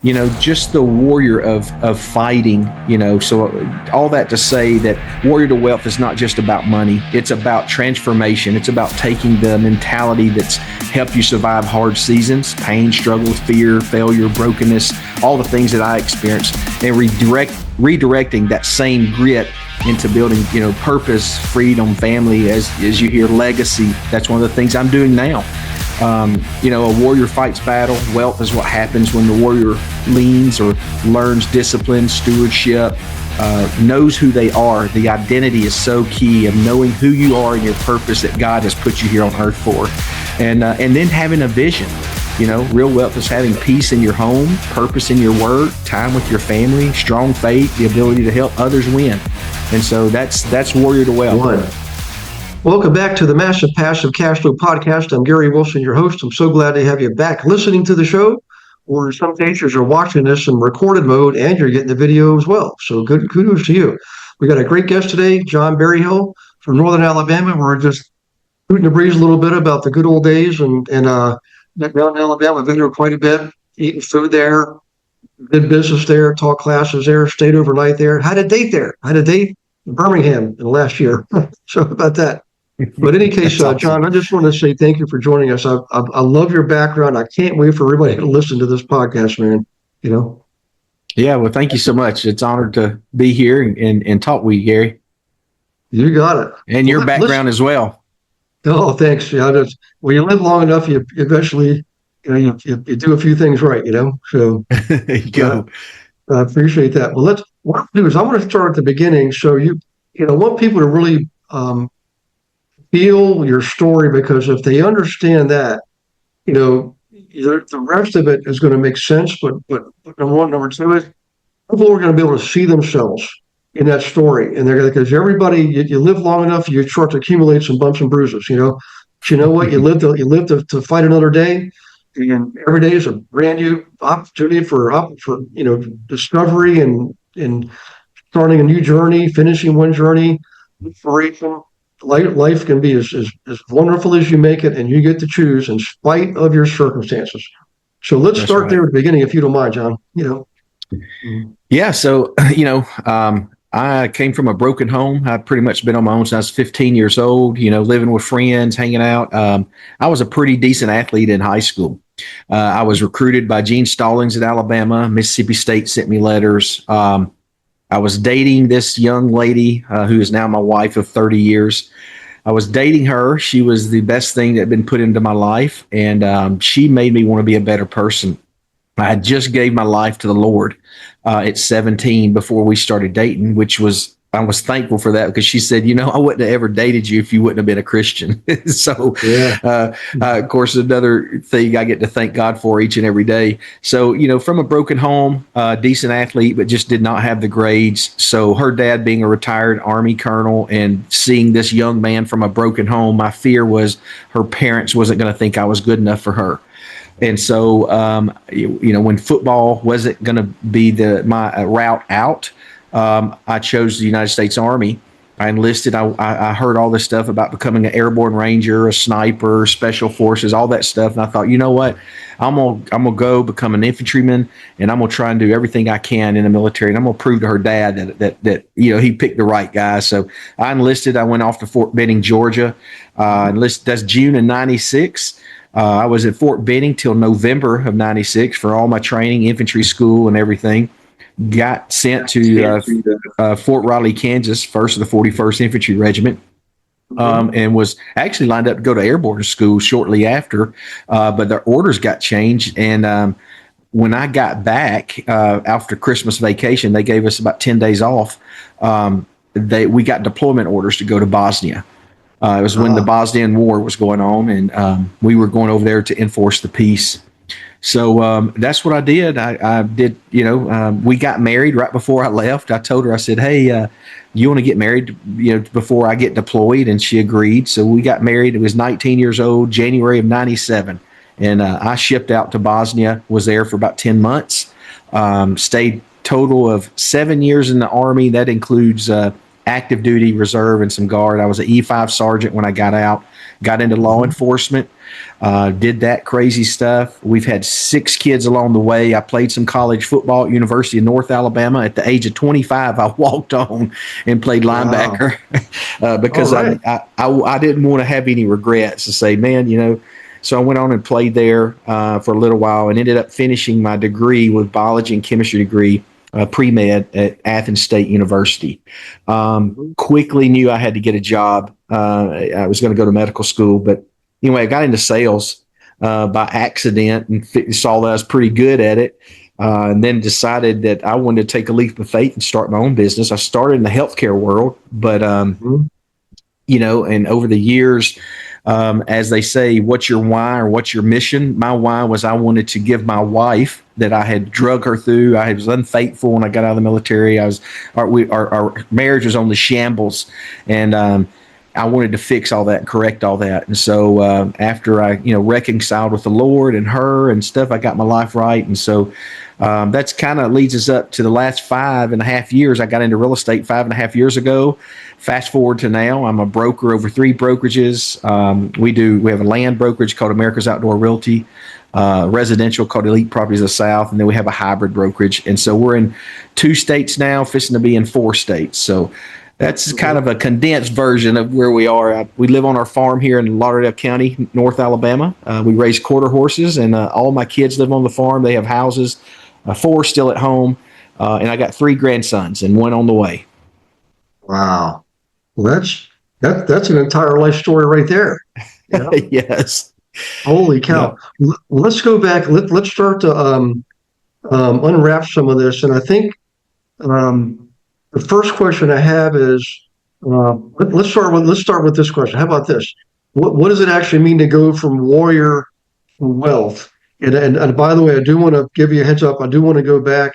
just the warrior of fighting, so all that to say that warrior to wealth is not just about money. It's about transformation. It's about taking the mentality that's helped you survive hard seasons, pain, struggle, fear, failure, brokenness, all the things that I experienced, and redirecting that same grit into building, purpose, freedom, family, as you hear, legacy. That's one of the things I'm doing now. A warrior fights battle. Wealth is what happens when the warrior leans or learns discipline, stewardship, knows who they are. The identity is so key of knowing who you are and your purpose that God has put you here on earth for. And then having a vision. Real wealth is having peace in your home, purpose in your work, time with your family, strong faith, the ability to help others win. And so that's warrior to wealth. One. Welcome back to the Massive Passive Cash Flow Podcast. I'm Gary Wilson, your host. I'm so glad to have you back listening to the show, or in some cases you're watching this in recorded mode and you're getting the video as well. So good kudos to you. We got a great guest today, John Berryhill from Northern Alabama. We're just shooting the breeze a little bit about the good old days and down in Alabama. I've been there quite a bit, eating food there, did business there, taught classes there, stayed overnight there, had a date there. I had a date in Birmingham in the last year. So about that. But in any case, awesome. John, I just want to say thank you for joining us. I love your background. I can't wait for everybody to listen to this podcast, man. Yeah, well, thank you so much. It's an honor to be here and talk with you, Gary. You got it. And your background as well. Oh, thanks. Yeah, when you live long enough, you eventually, you do a few things right, So there you go. I appreciate that. Well, what I'll do is I want to start at the beginning. So I want people to really feel your story, because if they understand that, the rest of it is going to make sense. But number one, number two is people are going to be able to see themselves in that story, and they're going to, because everybody, you live long enough, you start to accumulate some bumps and bruises. But you know what? You live to fight another day, and every day is a brand new opportunity for discovery and starting a new journey, finishing one journey, inspiration. Life can be as wonderful as you make it, and you get to choose in spite of your circumstances. So let's start there at the beginning, if you don't mind, John. Yeah. So, I came from a broken home. I've pretty much been on my own since I was 15 years old, living with friends, hanging out. I was a pretty decent athlete in high school. I was recruited by Gene Stallings at Alabama. Mississippi State sent me letters. I was dating this young lady who is now my wife of 30 years. I was dating her. She was the best thing that had been put into my life, and she made me want to be a better person. I had just gave my life to the Lord at 17 before we started dating, I was thankful for that, because she said, I wouldn't have ever dated you if you wouldn't have been a Christian. So, yeah. Of course, another thing I get to thank God for each and every day. So, from a broken home, decent athlete, but just did not have the grades. So her dad being a retired Army colonel and seeing this young man from a broken home, my fear was her parents wasn't going to think I was good enough for her. And so, when football wasn't going to be my route out, I chose the United States Army. I enlisted. I heard all this stuff about becoming an airborne ranger, a sniper, special forces, all that stuff. And I thought, you know what? I'm gonna go become an infantryman, and I'm gonna try and do everything I can in the military. And I'm gonna prove to her dad that he picked the right guy. So I enlisted. I went off to Fort Benning, Georgia. Enlisted. That's June of '96. I was at Fort Benning till November of '96 for all my training, infantry school, and everything. Got sent to Fort Riley, Kansas, 1st of the 41st Infantry Regiment, and was actually lined up to go to airborne school shortly after, but their orders got changed. And when I got back after Christmas vacation, they gave us about 10 days off. We got deployment orders to go to Bosnia. It was when the Bosnian War was going on, and we were going over there to enforce the peace. So that's what I did. I did, we got married right before I left. I told her, I said, hey, you want to get married, before I get deployed? And she agreed. So we got married. It was 19 years old, January of '97. And I shipped out to Bosnia, was there for about 10 months, stayed total of 7 years in the Army. That includes active duty, reserve, and some guard. I was an E5 sergeant when I got out. got into law enforcement, did that crazy stuff. We've had 6 kids along the way. I played some college football at University of North Alabama. At the age of 25, I walked on and played Wow. linebacker All because right. I didn't want to have any regrets to say, man, so I went on and played there for a little while and ended up finishing my degree with biology and chemistry degree, pre-med at Athens State University. Mhm. Quickly knew I had to get a job. I was going to go to medical school, but anyway, I got into sales by accident and saw that I was pretty good at it. And then decided that I wanted to take a leap of faith and start my own business. I started in the healthcare world, but Mhm. and over the years, as they say, what's your why or what's your mission? My why was I wanted to give my wife that I had drug her through. I was unfaithful when I got out of the military. Our marriage was on the shambles, and I wanted to fix all that and correct all that. And so after I, reconciled with the Lord and her and stuff, I got my life right. And so that's kind of leads us up to the last 5.5 years. I got into real estate 5.5 years ago. Fast forward to now, I'm a broker over 3 brokerages. We have a land brokerage called America's Outdoor Realty, residential called Elite Properties of the South, and then we have a hybrid brokerage. And so we're in 2 states now, fixing to be in 4 states. So that's kind of a condensed version of where we are. We live on our farm here in Lauderdale County, North Alabama. We raise quarter horses, and all my kids live on the farm. They have houses, 4 still at home, and I got 3 grandsons and 1 on the way. Wow. Well, that's an entire life story right there. Yeah. Yes. Holy Yeah. cow. Let's go back. Let's start to unwrap some of this. And I think the first question I have is let's start with this question. How about this? What does it actually mean to go from warrior to wealth? And by the way, I do want to give you a heads up. I do want to go back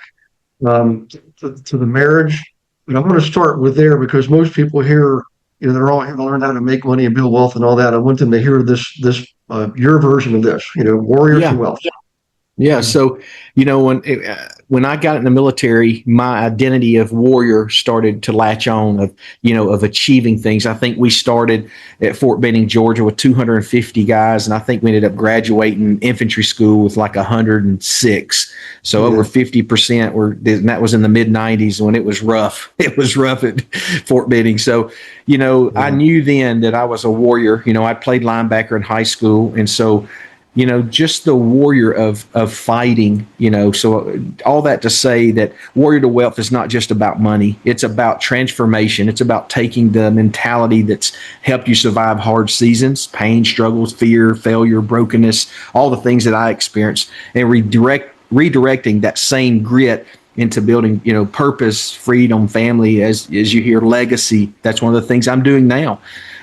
to the marriage, but I'm going to start with there because most people here, they're all here to learn how to make money and build wealth and all that. I want them to hear this your version of this. Warrior to Yeah. wealth. Yeah. So, when I got in the military, my identity of warrior started to latch on of achieving things. I think we started at Fort Benning, Georgia with 250 guys. And I think we ended up graduating infantry school with like 106. So over Yeah. 50% and that was in the mid 90s when it was rough. It was rough at Fort Benning. So, I Yeah. knew then that I was a warrior. I played linebacker in high school. And so, just the warrior of fighting, so all that to say that warrior to wealth is not just about money. It's about transformation. It's about taking the mentality that's helped you survive hard seasons, pain, struggles, fear, failure, brokenness, all the things that I experienced, and redirecting that same grit into building, purpose, freedom, family, as you hear, legacy. That's one of the things I'm doing now.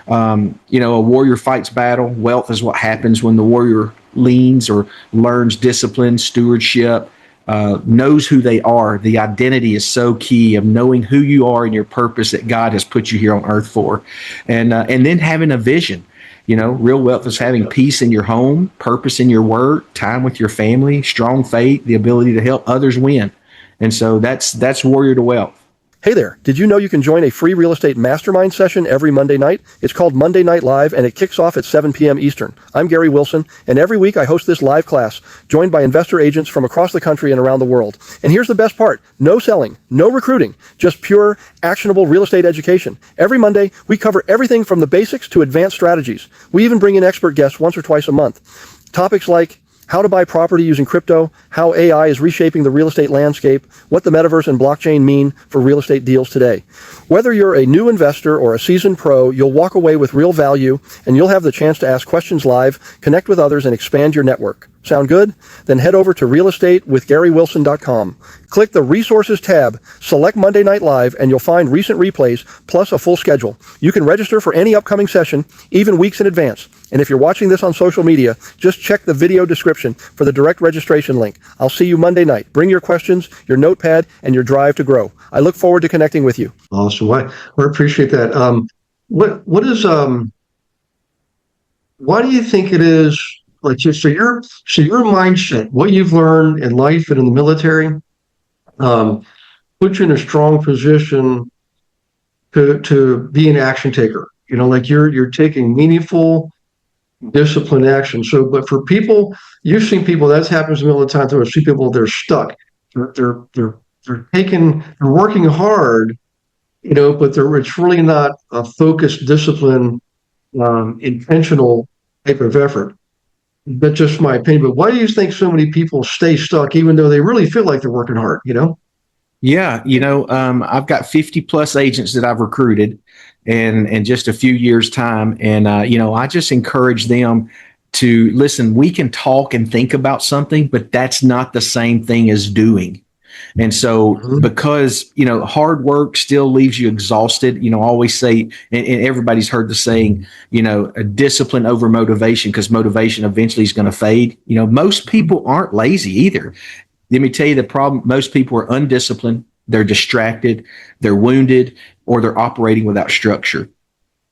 A warrior fights battle. Wealth is what happens when the warrior leans or learns discipline, stewardship, knows who they are. The identity is so key of knowing who you are and your purpose that God has put you here on earth for, and then having a vision. Real wealth is having peace in your home, purpose in your work, time with your family, strong faith, the ability to help others win. And so that's warrior to wealth. Hey there, did you know you can join a free real estate mastermind session every Monday night? It's called Monday Night Live, and it kicks off at 7 p.m. Eastern. I'm Gary Wilson, and every week I host this live class, joined by investor agents from across the country and around the world. And here's the best part. No selling, no recruiting, just pure, actionable real estate education. Every Monday, we cover everything from the basics to advanced strategies. We even bring in expert guests once or twice a month. Topics like how to buy property using crypto, how AI is reshaping the real estate landscape, what the metaverse and blockchain mean for real estate deals today. Whether you're a new investor or a seasoned pro, you'll walk away with real value, and you'll have the chance to ask questions live, connect with others, and expand your network. Sound good? Then head over to realestatewithgarywilson.com. Click the Resources tab, select Monday Night Live, and you'll find recent replays plus a full schedule. You can register for any upcoming session, even weeks in advance. And if you're watching this on social media, just check the video description for the direct registration link. I'll see you Monday night. Bring your questions, your notepad, and your drive to grow. I look forward to connecting with you. Awesome. We appreciate that. Why do you think it is like your mindset, what you've learned in life and in the military, puts you in a strong position to be an action taker. Like you're taking meaningful disciplined action. So, but for people, you've seen people, that happens to me all the time. I see people, they're stuck. They're working hard, but it's really not a focused, disciplined, intentional type of effort. That's just my opinion. But why do you think so many people stay stuck, even though they really feel like they're working hard? Yeah, I've got 50 plus agents that I've recruited in just a few years' time. And, I just encourage them to listen. We can talk and think about something, but that's not the same thing as doing. And so, because, hard work still leaves you exhausted, I always say, and everybody's heard the saying, a discipline over motivation, because motivation eventually is going to fade. Most people aren't lazy either. Let me tell you the problem. Most people are undisciplined. They're distracted. They're wounded, or they're operating without structure.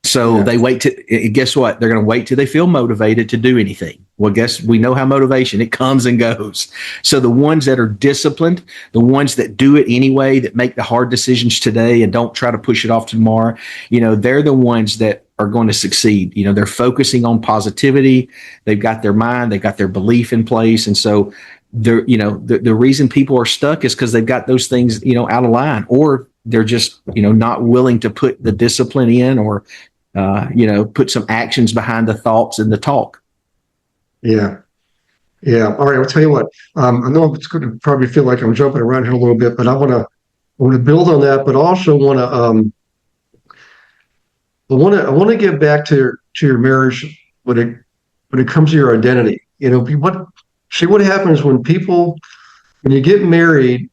So they wait to, guess what? They're going to wait till they feel motivated to do anything. Well, we know how motivation, it comes and goes. So the ones that are disciplined, the ones that do it anyway, that make the hard decisions today and don't try to push it off tomorrow, they're the ones that are going to succeed. They're focusing on positivity. They've got their mind, they've got their belief in place. And so the reason people are stuck is because they've got those things, out of line, or they're just, not willing to put the discipline in, or, put some actions behind the thoughts and the talk. Yeah. Yeah. All right. I'll tell you what, I know it's going to probably feel like I'm jumping around here a little bit, but I want to build on that, but also I want to get back to your marriage when it comes to your identity. What happens when you get married,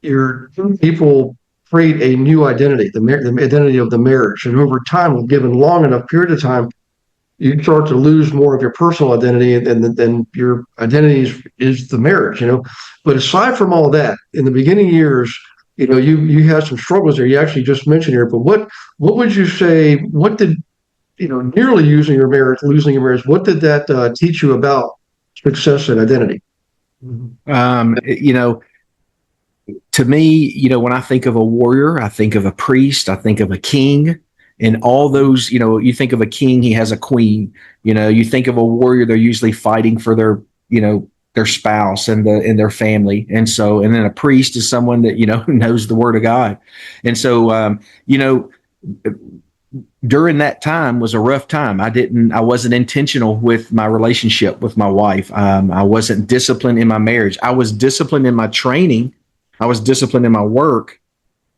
people create a new identity, the identity of the marriage. And over time, given long enough period of time, you start to lose more of your personal identity, and then your identity is the marriage. But aside from all that, in the beginning years, you had some struggles there. You actually just mentioned here, but what would you say? What did nearly losing your marriage? What did that teach you about success and identity? To me, when I think of a warrior, I think of a priest, I think of a king, and all those, you think of a king, he has a queen. You think of a warrior, they're usually fighting for their spouse and their family. And then a priest is someone that, knows the word of God. And so, during that time was a rough time. I wasn't intentional with my relationship with my wife. I wasn't disciplined in my marriage. I was disciplined in my training. I was disciplined in my work,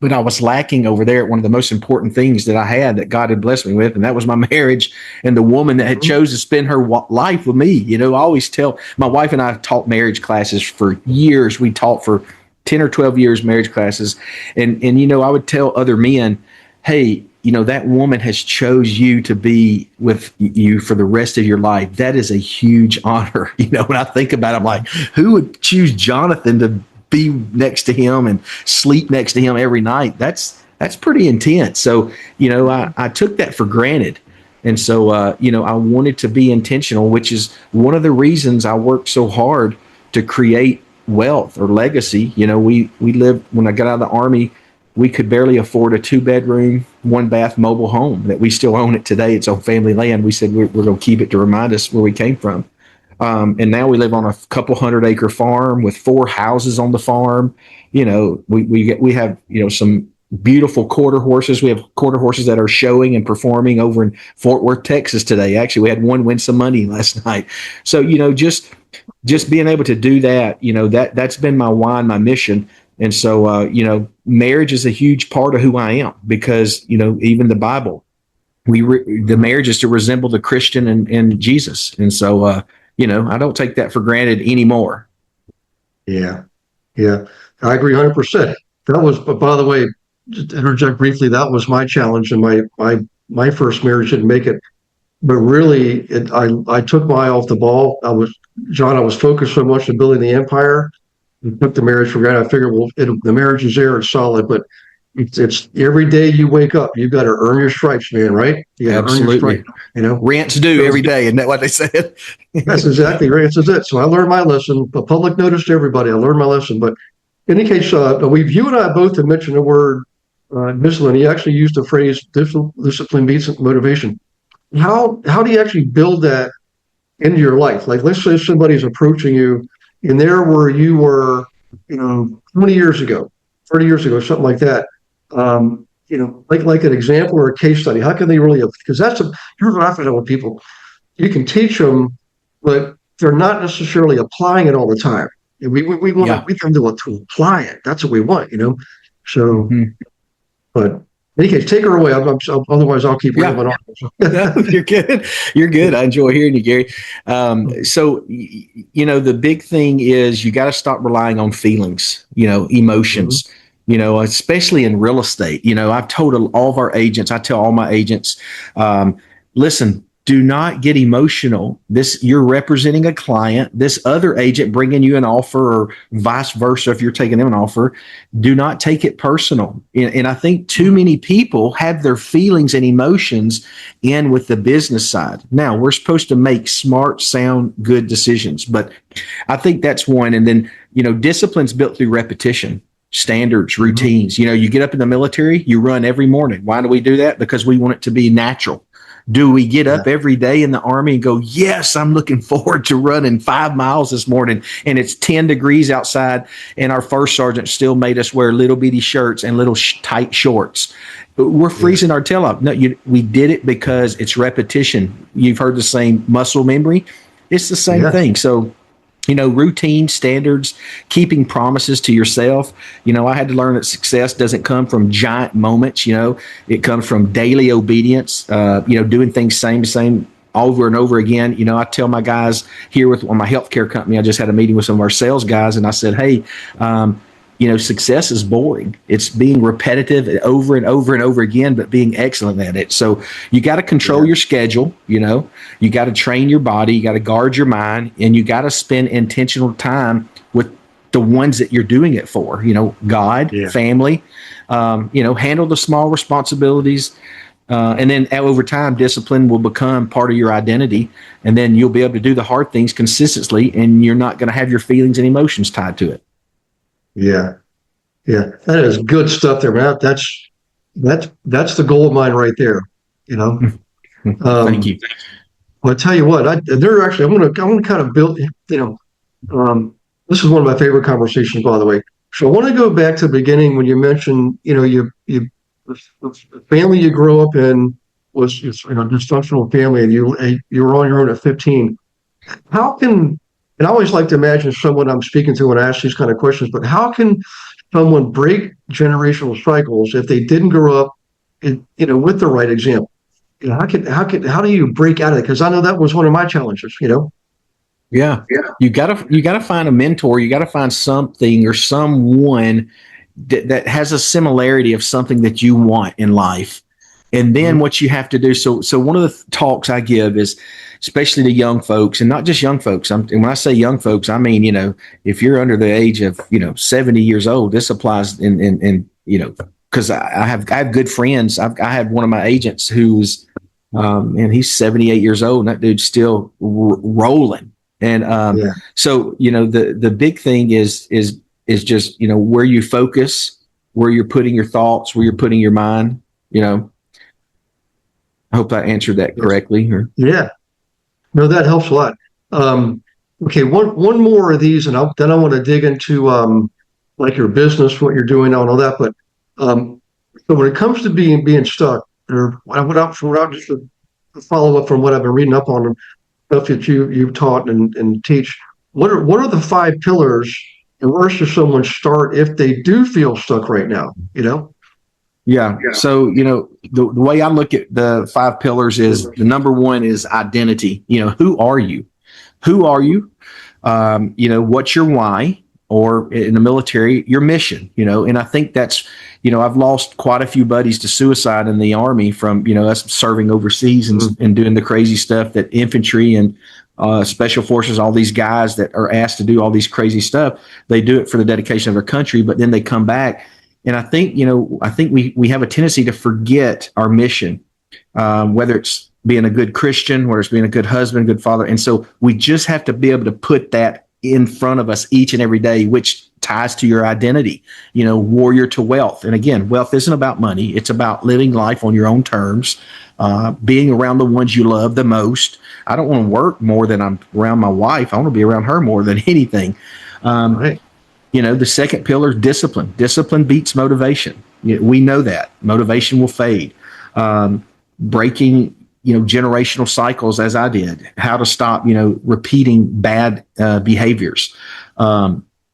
but I was lacking over there at one of the most important things that I had, that God had blessed me with, and that was my marriage and the woman that had chose to spend her life with me. I always tell my wife, and I taught marriage classes for years. We taught for 10 or 12 years marriage classes, and I would tell other men, hey, that woman has chose you to be with you for the rest of your life. That is a huge honor. When I think about it, I'm like, who would choose Jonathan to be next to him and sleep next to him every night? That's pretty intense. So, I took that for granted. And so, I wanted to be intentional, which is one of the reasons I worked so hard to create wealth or legacy. We lived, when I got out of the Army, we could barely afford a 2-bedroom, 1-bath mobile home that we still own it today. It's on family land. We said we're going to keep it to remind us where we came from. And now we live on a couple 100-acre farm with 4 houses on the farm. We have, some beautiful quarter horses. We have quarter horses that are showing and performing over in Fort Worth, Texas today. Actually, we had one win some money last night. So, just being able to do that, that's been my why and my mission. And so, marriage is a huge part of who I am, because, even the Bible, the marriage is to resemble the Christian and Jesus. And so, I don't take that for granted anymore. Yeah. Yeah. I agree 100%. That was, but by the way, just to interject briefly, that was my challenge in my first marriage. Didn't make it, but really, I took my eye off the ball. I was focused so much on building the empire, and took the marriage for granted. I figured, well, the marriage is there, it's solid, but it's every day you wake up, you've got to earn your stripes, man, right? You got to earn your stripes, Rents due every day. Isn't that what they said? That's exactly right. That's it. So I learned my lesson. A public notice to everybody. I learned my lesson. But in any case, you and I both have mentioned the word discipline. He actually used the phrase discipline beats motivation. How do you actually build that into your life. Like, let's say somebody's approaching you and they're where you were, 20 years ago, 30 years ago, something like that. Like an example or a case study. How can they really, because here's what I find out with people. You can teach them, but they're not necessarily applying it all the time. And we want them to apply it. That's what we want. So, Mhm. but in any case, take her away. Otherwise, I'll keep rambling on. No, you're good. You're good. I enjoy hearing you, Gary. So, the big thing is you got to stop relying on feelings, emotions, especially in real estate. I've told all of our agents, I tell all my agents, listen, do not get emotional. You're representing a client. This other agent bringing you an offer, or vice versa, if you're taking them an offer, do not take it personal. And I think too many people have their feelings and emotions in with the business side. Now, we're supposed to make smart, sound, good decisions, but I think that's one. And then, discipline's built through repetition. Standards, routines. You get up in the military, you run every morning. Why do we do that? Because we want it to be natural. Do we get up every day in the Army and go, yes, I'm looking forward to running 5 miles this morning, and it's 10 degrees outside, and our first sergeant still made us wear little bitty shirts and little tight shorts. We're freezing our tail off. No, we did it because it's repetition. You've heard the saying, muscle memory. It's the same thing. So, routine, standards, keeping promises to yourself. I had to learn that success doesn't come from giant moments. It comes from daily obedience, doing things same over and over again. I tell my guys here on my healthcare company, I just had a meeting with some of our sales guys, and I said, hey, success is boring. It's being repetitive over and over and over again, but being excellent at it. So you got to control your schedule. You got to train your body. You got to guard your mind, and you got to spend intentional time with the ones that you're doing it for. God, family. Handle the small responsibilities. And then over time, discipline will become part of your identity, and then you'll be able to do the hard things consistently, and you're not going to have your feelings and emotions tied to it. Yeah. That is good stuff there, man. That's the gold mine right there. Thank you. Well, I tell you what, I'm going to kind of build, this is one of my favorite conversations, by the way. So I want to go back to the beginning when you mentioned, the family you grew up in was, a dysfunctional family, and you were on your own at 15. How can, and I always like to imagine someone I'm speaking to when I ask these kind of questions, but how can someone break generational cycles if they didn't grow up with the right example? How do you break out of it? Because I know that was one of my challenges, Yeah. You gotta find a mentor. You gotta find something or someone that has a similarity of something that you want in life. And then what you have to do. So one of the talks I give is, especially to young folks, and not just young folks. And when I say young folks, I mean, if you're under the age of, 70 years old, this applies because I have good friends. I had one of my agents who's, and he's 78 years old, and that dude's still rolling. And so, the big thing is just, where you focus, where you're putting your thoughts, where you're putting your mind. I hope I answered that correctly. Yeah. No, that helps a lot. Okay, one more of these, and then I want to dig into like your business, what you're doing, and all that. But so when it comes to being stuck, or just to follow up from what I've been reading up on stuff that you've taught and teach, what are the 5 pillars, and where should someone start if they do feel stuck right now? Yeah. So, the way I look at the 5 pillars is the number one is identity. Who are you? Who are you? What's your why? Or in the military, your mission, and I think that's, I've lost quite a few buddies to suicide in the Army from, us serving overseas and doing the crazy stuff that infantry and special forces, all these guys that are asked to do all these crazy stuff, they do it for the dedication of their country, but then they come back. And I think, we have a tendency to forget our mission, whether it's being a good Christian, whether it's being a good husband, good father. And so we just have to be able to put that in front of us each and every day, which ties to your identity, warrior to wealth. And again, wealth isn't about money. It's about living life on your own terms, being around the ones you love the most, I don't want to work more than I'm around my wife. I want to be around her more than anything. Right. The second pillar is discipline. Discipline beats motivation. We know that motivation will fade. Breaking, generational cycles, as I did, how to stop, repeating bad behaviors.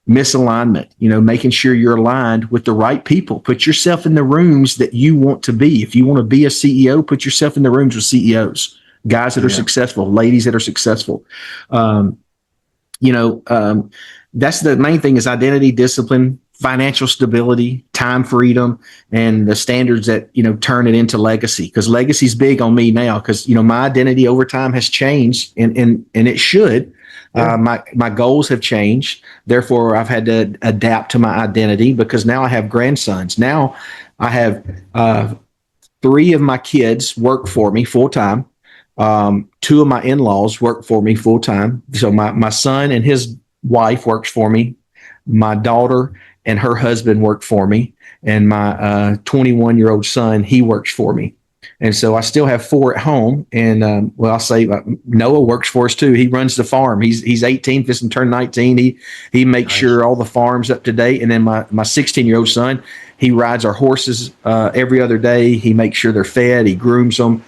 Misalignment, making sure you're aligned with the right people. Put yourself in the rooms that you want to be. If you want to be a CEO, put yourself in the rooms with CEOs, guys that are successful, ladies that are successful. That's the main thing is identity, discipline, financial stability, time freedom, and the standards that, turn it into legacy. Because legacy is big on me now because, my identity over time has changed and it should. Yeah. My goals have changed. Therefore, I've had to adapt to my identity because now I have grandsons. Now I have 3 of my kids work for me full time. 2 of my in-laws work for me full time. So my son and his wife works for me. My daughter and her husband work for me. And my 21-year-old son, he works for me. And so I still have 4 at home. And I'll say Noah works for us too. He runs the farm. He's 18, just turned 19. He makes sure all the farm's up to date. And then my 16-year-old son, he rides our horses every other day. He makes sure they're fed. He grooms them.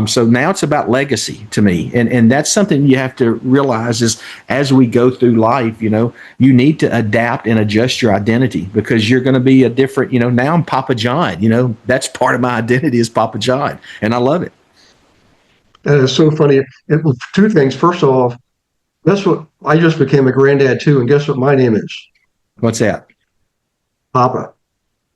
So now it's about legacy to me. And that's something you have to realize is as we go through life, you need to adapt and adjust your identity because you're going to be a different, now I'm Papa John, that's part of my identity is Papa John. And I love it. That is so funny. It was 2 things. First off, that's what I just became a granddad too. And guess what my name is? What's that? Papa.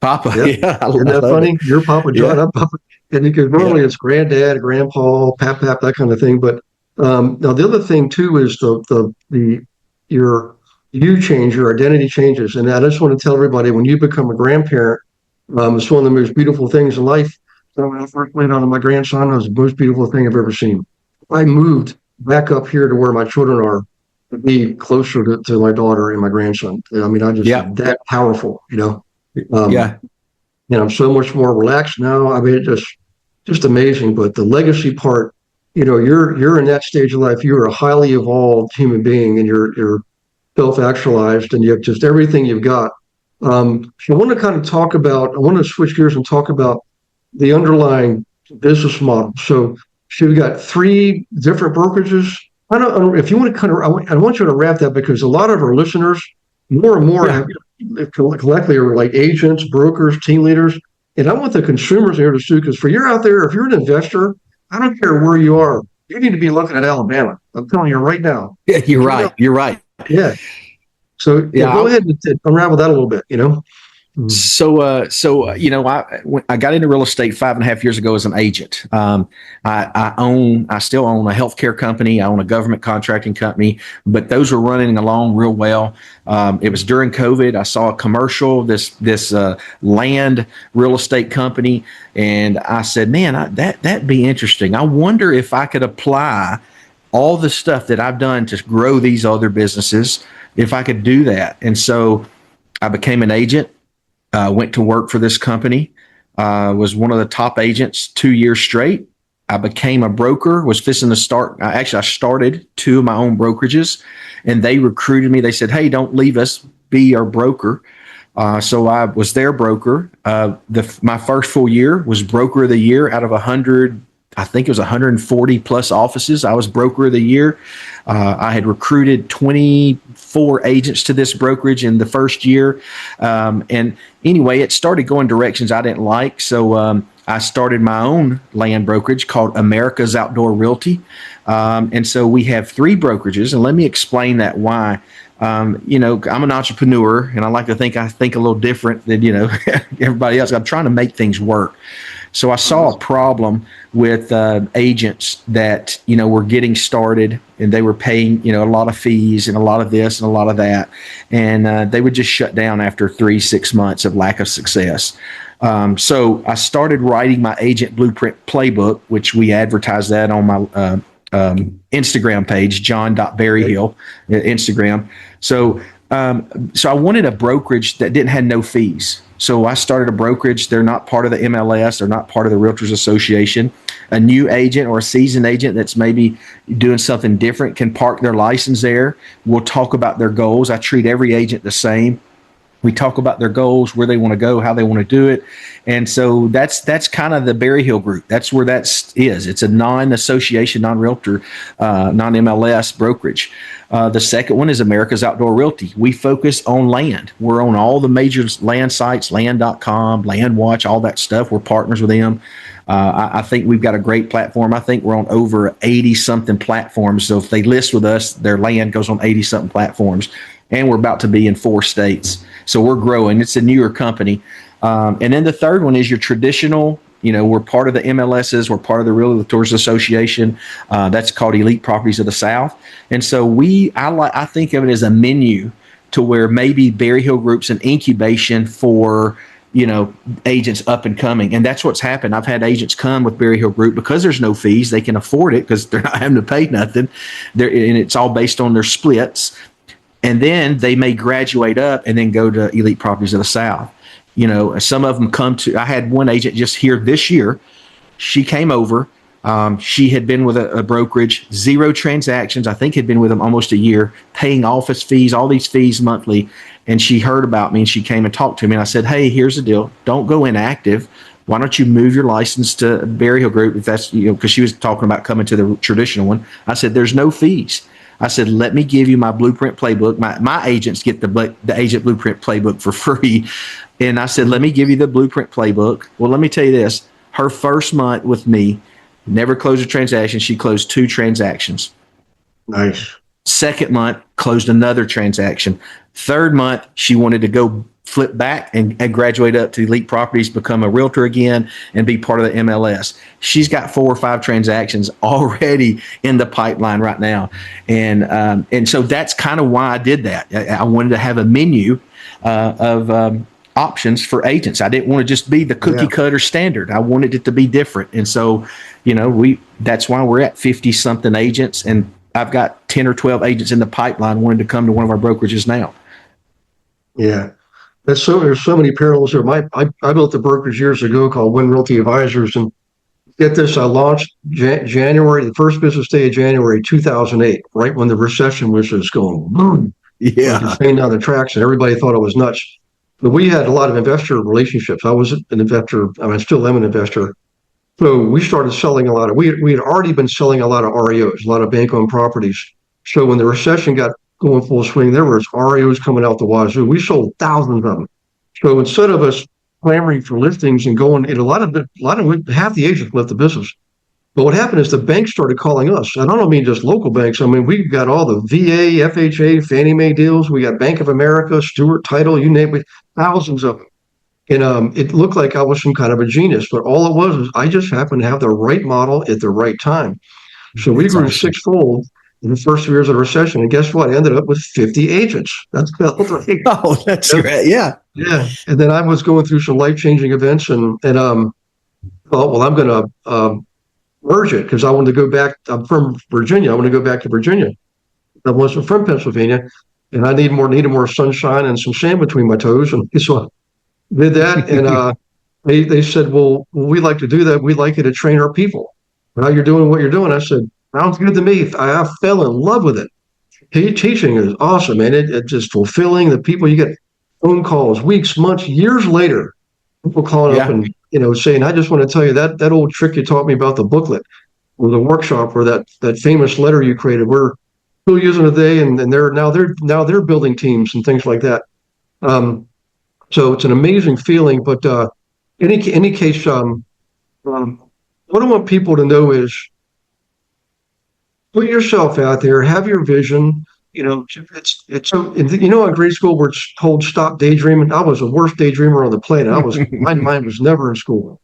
Papa. Yep. Yeah. Isn't that funny? It. You're Papa John. Yeah. I'm Papa. And because normally it's granddad, grandpa, pap, that kind of thing. But now the other thing too is you change, your identity changes. And I just want to tell everybody when you become a grandparent, it's one of the most beautiful things in life. So when I first laid on my grandson, it was the most beautiful thing I've ever seen. I moved back up here to where my children are to be closer to my daughter and my grandson. I mean, that powerful, Yeah. And I'm so much more relaxed now. I mean, just amazing. But the legacy part, you're in that stage of life. You're a highly evolved human being, and you're self-actualized, and you have just everything you've got. So I want to switch gears and talk about the underlying business model. So we've got 3 different brokerages. I don't if you want to I want you to wrap that because a lot of our listeners, more and more, collectively are like agents, brokers, team leaders. And I want the consumers here to sue because if you're an investor, I don't care where you are, you need to be looking at Alabama. I'm telling you right now. Yeah, you're right. You're right. Yeah. So go ahead and unravel that a little bit, So, I got into real estate 5.5 years ago as an agent. I still own a healthcare company. I own a government contracting company, but those were running along real well. It was during COVID. I saw a commercial, this land real estate company, and I said, man, that'd be interesting. I wonder if I could apply all the stuff that I've done to grow these other businesses, if I could do that. And so I became an agent. Went to work for this company, was one of the top agents 2 years straight. I became a broker, was fixing to start. I started 2 of my own brokerages, and they recruited me. They said, hey, don't leave us, be our broker. So I was their broker. My first full year was broker of the year out of 100. I think it was 140 plus offices. I was broker of the year. I had recruited 24 agents to this brokerage in the first year. And anyway, it started going directions I didn't like. So I started my own land brokerage called America's Outdoor Realty. And so we have 3 brokerages. And let me explain that why. I'm an entrepreneur, and I like to think I think a little different than, everybody else. I'm trying to make things work. So I saw a problem with agents that, were getting started and they were paying, a lot of fees and a lot of this and a lot of that. And they would just shut down after 3-6 months of lack of success. So I started writing my agent blueprint playbook, which we advertise that on my Instagram page, John.Berryhill, Instagram. So I wanted a brokerage that didn't have no fees. So I started a brokerage. They're not part of the MLS. They're not part of the Realtors Association. A new agent or a seasoned agent that's maybe doing something different can park their license there. We'll talk about their goals. I treat every agent the same. We talk about their goals, where they want to go, how they want to do it. And so that's kind of the Berryhill group. That's where that is. It's a non-association, non-realtor, non-MLS brokerage. The second one is America's Outdoor Realty. We focus on land. We're on all the major land sites, land.com, LandWatch, all that stuff. We're partners with them. I think we've got a great platform. I think we're on over 80 something platforms. So if they list with us, their land goes on 80 something platforms. And we're about to be in 4 states. So we're growing. It's a newer company. And then the third one is your traditional, we're part of the MLSs. We're part of the Realtors Association. That's called Elite Properties of the South. And so I think of it as a menu to where maybe Berryhill Group's an incubation for, agents up and coming. And that's what's happened. I've had agents come with Berryhill Group because there's no fees. They can afford it because they're not having to pay nothing. And it's all based on their splits. And then they may graduate up and then go to Elite Properties of the South. Some of them I had one agent just here this year. She came over. She had been with a brokerage, 0 transactions. I think had been with them almost a year, paying office fees, all these fees monthly. And she heard about me and she came and talked to me. And I said, hey, here's the deal. Don't go inactive. Why don't you move your license to Berryhill Group if that's, because she was talking about coming to the traditional one. I said, there's no fees. I said, let me give you my blueprint playbook. My agents get the agent blueprint playbook for free. And I said, let me give you the blueprint playbook. Well, let me tell you this. Her first month with me, never closed a transaction. She closed 2 transactions. Nice. Second month, closed another transaction. Third month, she wanted to go flip back and graduate up to Elite Properties, become a realtor again, and be part of the MLS. She's got 4 or 5 transactions already in the pipeline right now. And so that's kind of why I did that. I wanted to have a menu of options for agents. I didn't want to just be the cookie cutter standard. I wanted it to be different. And so, that's why we're at 50 something agents. And I've got 10 or 12 agents in the pipeline wanting to come to one of our brokerages now. Yeah. There's so many parallels there. I built a brokerage years ago called Win Realty Advisors, and get this, I launched January, the first business day of January 2008, right when the recession was just going boom. Yeah. Just hanging down the tracks, and everybody thought it was nuts. But we had a lot of investor relationships. I was an investor. I still am an investor. So we started selling a lot of. We had already been selling a lot of REOs, a lot of bank-owned properties. So when the recession got going full swing, there was REOs coming out the wazoo. We sold thousands of them. So instead of us clamoring for listings and going, half the agents left the business. But what happened is the banks started calling us. And I don't mean just local banks. I mean, we got all the VA, FHA, Fannie Mae deals. We got Bank of America, Stewart Title, you name it, thousands of them. And it looked like I was some kind of a genius, but all it was I just happened to have the right model at the right time. So we grew awesome. 6-fold in the first 2 years of the recession. And guess what? I ended up with 50 agents. That's right. Oh, that's great. Yeah. Yeah. And then I was going through some life-changing events and thought, well, I'm going to merge it because I wanted to go back. I'm from Virginia. I want to go back to Virginia. I wasn't from Pennsylvania, and I needed more sunshine and some sand between my toes. And so I did that. And they said, well, we like to do that. We'd like you to train our people. Now you're doing what you're doing. I said, sounds good to me. I fell in love with it. Teaching is awesome, and it's just fulfilling. The people, you get phone calls weeks, months, years later, people calling up and saying, I just want to tell you that old trick you taught me about the booklet or the workshop or that famous letter you created. We're still using it today, and they're building teams and things like that. So it's an amazing feeling. But any case, what I want people to know is put yourself out there, have your vision. It's in grade school where it's told stop daydreaming. I was the worst daydreamer on the planet. My mind was never in school.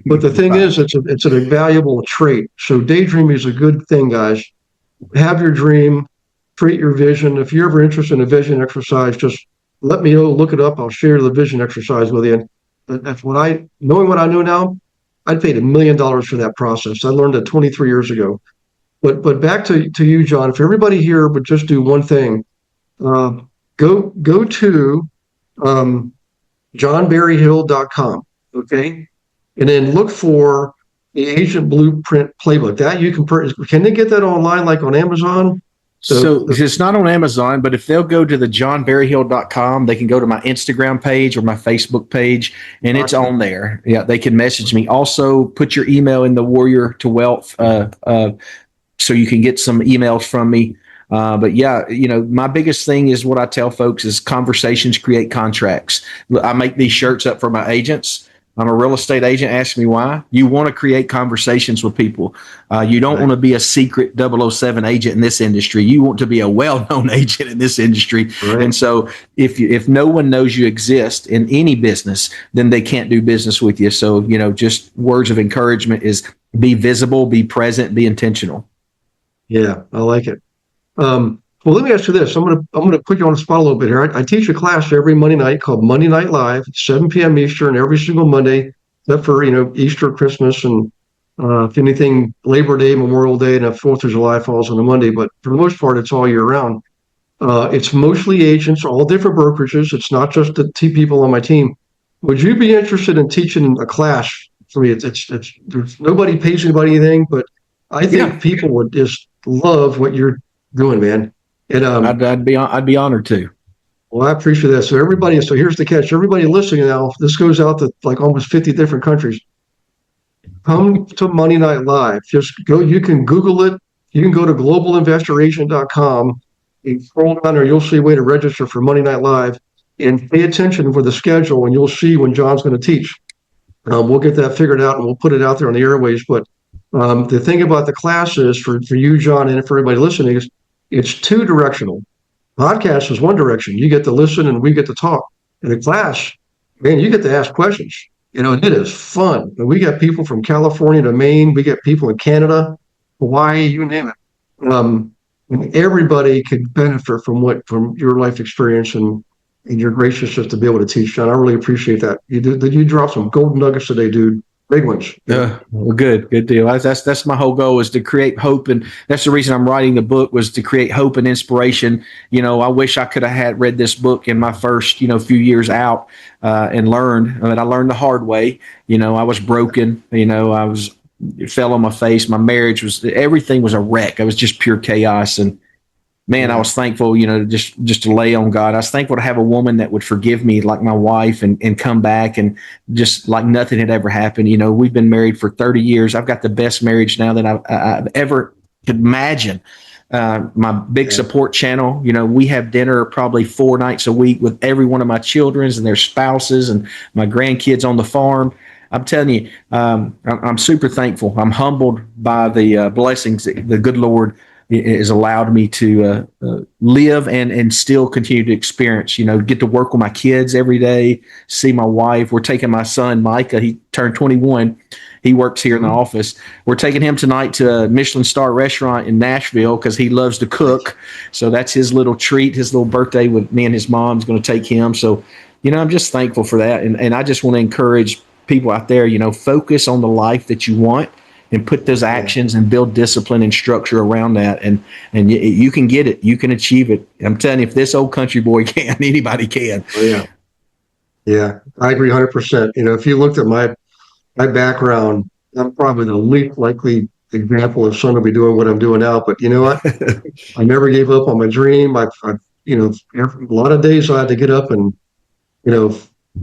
But the thing is, it's an invaluable trait. So daydreaming is a good thing, guys. Have your dream, create your vision. If you're ever interested in a vision exercise, just let me know, look it up. I'll share the vision exercise with you. That's knowing what I know now, I'd paid $1 million for that process. I learned it 23 years ago. But back to you, John. If everybody here would just do one thing, go to johnberryhill.com. Okay. And then look for the Agent Blueprint Playbook. That you can purchase. Can they get that online, like on Amazon? So it's not on Amazon, but if they'll go to the johnberryhill.com, they can go to my Instagram page or my Facebook page, and it's on there. Yeah, they can message me. Also, put your email in the Warrior to Wealth so you can get some emails from me. But yeah, my biggest thing is what I tell folks is conversations create contracts. I make these shirts up for my agents. I'm a real estate agent. Ask me why. You want to create conversations with people. You don't want to be a secret 007 agent in this industry. You want to be a well-known agent in this industry. Right. And so if no one knows you exist in any business, then they can't do business with you. So, just words of encouragement is be visible, be present, be intentional. Yeah, I like it. Well, let me ask you this. I'm gonna put you on the spot a little bit here. I teach a class every Monday night called Monday Night Live, 7 p.m. Eastern, every single Monday, except for Easter, Christmas, and if anything, Labor Day, Memorial Day, and if 4th of July falls on a Monday. But for the most part, it's all year round. It's mostly agents, all different brokerages. It's not just the people on my team. Would you be interested in teaching a class for me? There's nobody pays anybody anything, but I think people would just love what you're doing, man. And I'd be honored to. well, I appreciate that. So here's the catch. Everybody listening now, this goes out to like almost 50 different countries. Come to Monday Night Live. Just go, you can Google it. You can go to globalinvestoragent.com and scroll down there. You'll see a way to register for Monday Night Live and pay attention for the schedule, and you'll see when John's going to teach. We'll get that figured out and we'll put it out there on the airways. But the thing about the class is for you, John, and for everybody listening is it's two directional. Podcast is one direction. You get to listen and we get to talk. In a class, man, you get to ask questions. And it is fun. And we got people from California to Maine. We get people in Canada, Hawaii, you name it. And everybody could benefit from your life experience and your graciousness to be able to teach, John. I really appreciate that. You dropped some golden nuggets today, dude. Big ones. Well, good deal. That's my whole goal is to create hope, and that's the reason I'm writing the book was to create hope and inspiration. I wish I could have had read this book in my first few years out and learned. I learned the hard way. I was broken. Fell on my face. My marriage everything was a wreck. I was just pure chaos, and man, I was thankful, just to lay on God. I was thankful to have a woman that would forgive me like my wife and come back and just like nothing had ever happened. We've been married for 30 years. I've got the best marriage now that I've ever could imagine. My big support channel, we have dinner probably 4 nights a week with every one of my children's and their spouses and my grandkids on the farm. I'm telling you, I'm super thankful. I'm humbled by the blessings that the good Lord has allowed me to live and still continue to experience, get to work with my kids every day, see my wife. We're taking my son, Micah, he turned 21. He works here in the office. We're taking him tonight to a Michelin star restaurant in Nashville because he loves to cook. So that's his little treat, his little birthday with me and his mom's going to take him. So, I'm just thankful for that. And I just want to encourage people out there, focus on the life that you want and put those actions and build discipline and structure around that. And you can get it. You can achieve it. I'm telling you, if this old country boy can, anybody can. Oh, yeah. Yeah, I agree 100%. If you looked at my background, I'm probably the least likely example of someone to be doing what I'm doing now. But you know what? I never gave up on my dream. A lot of days I had to get up and,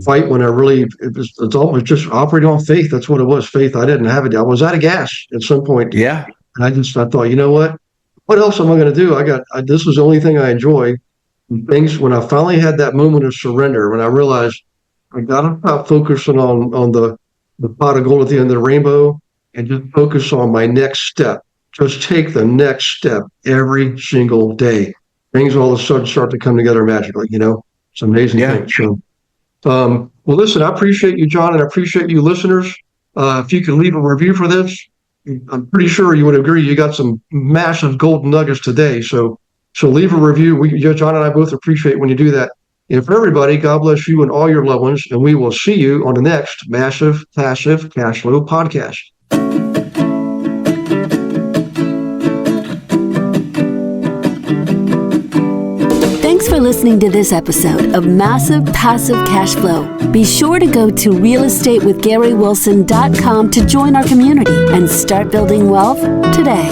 fight when it's almost just operating on faith. That's what it was. Faith. I didn't have it. I was out of gas at some point. Yeah. And I thought, you know what else am I going to do? This was the only thing I enjoy. When I finally had that moment of surrender, when I realized I got to stop focusing on the pot of gold at the end of the rainbow and just focus on my next step. Just take the next step every single day. Things all of a sudden start to come together magically, It's an amazing thing. So, well, listen, I appreciate you, John, and I appreciate you listeners. If you could leave a review for this, I'm pretty sure you would agree you got some massive golden nuggets today. So leave a review. John and I both appreciate when you do that. And for everybody, God bless you and all your loved ones, and we will see you on the next Massive Passive Cash Flow podcast. Thanks Thanks for listening to this episode of Massive Passive Cash Flow. Be sure to go to realestatewithgarywilson.com to join our community and start building wealth today.